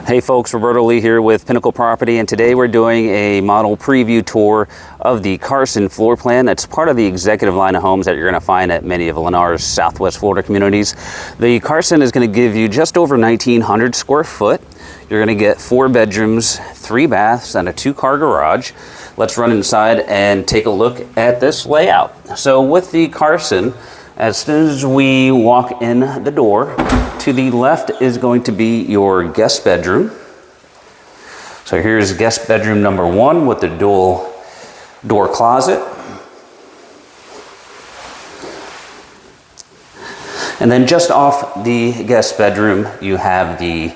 Hey folks, Roberto here with Pinnacle Property, and today we're doing a model preview tour of the Carson floor plan. That's part of the executive line of homes that you're going to find at many of Lennar's Southwest Florida communities. The Carson is going to give you just over 1,900 square foot. You're going to get 4 bedrooms, 3 baths, and a 2-car garage. Let's run inside and take a look at this layout. So with the Carson, as soon as we walk in the door, to the left is going to be your guest bedroom. So here's guest bedroom number 1 with the dual door closet. And then just off the guest bedroom, you have the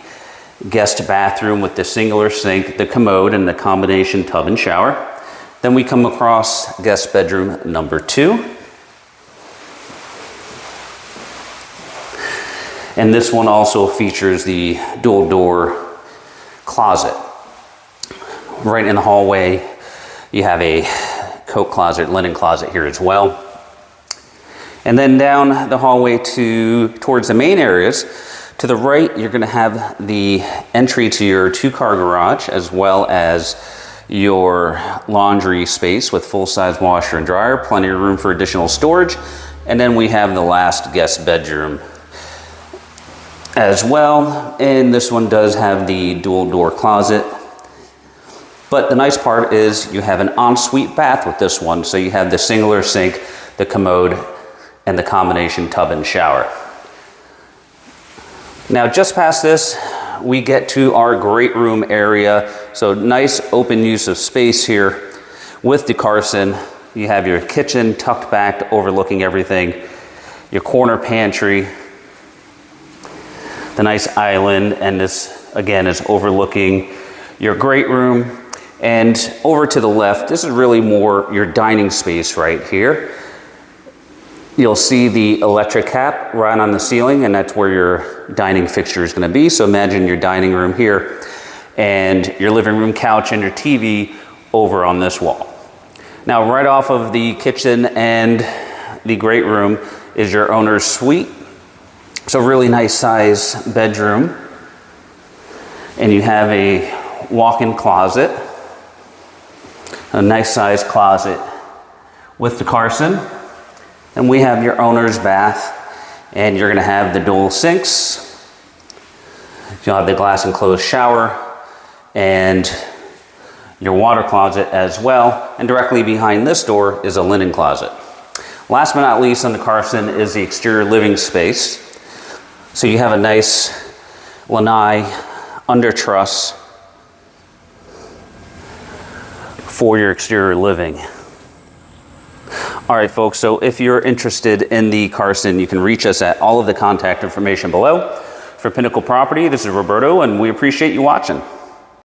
guest bathroom with the singular sink, the commode, and the combination tub and shower. Then we come across guest bedroom number 2. And this one also features the dual door closet. Right in the hallway, you have a coat closet, linen closet here as well. And then down the hallway towards the main areas, to the right, you're gonna have the entry to your 2-car garage, as well as your laundry space with full-size washer and dryer, plenty of room for additional storage. And then we have the last guest bedroom as well, and this one does have the dual door closet. But the nice part is you have an ensuite bath with this one, so you have the singular sink, the commode, and the combination tub and shower. Now just past this, we get to our great room area. So nice open use of space here with the Carson. You have your kitchen tucked back, overlooking everything, your corner pantry, the nice island, and this again is overlooking your great room. And over to the left, this is really more your dining space right here. You'll see the electric cap right on the ceiling, and that's where your dining fixture is going to be. So imagine your dining room here and your living room couch and your TV over on this wall. Now right off of the kitchen and the great room is your owner's suite. So really nice size bedroom, and you have a walk-in closet, a nice size closet with the Carson. And we have your owner's bath, and you're gonna have the dual sinks. You'll have the glass enclosed shower and your water closet as well. And directly behind this door is a linen closet. Last but not least on the Carson is the exterior living space. So you have a nice lanai under truss for your exterior living. All right, folks, so if you're interested in the Carson, you can reach us at all of the contact information below. For Pinnacle Property, this is Roberto, and we appreciate you watching.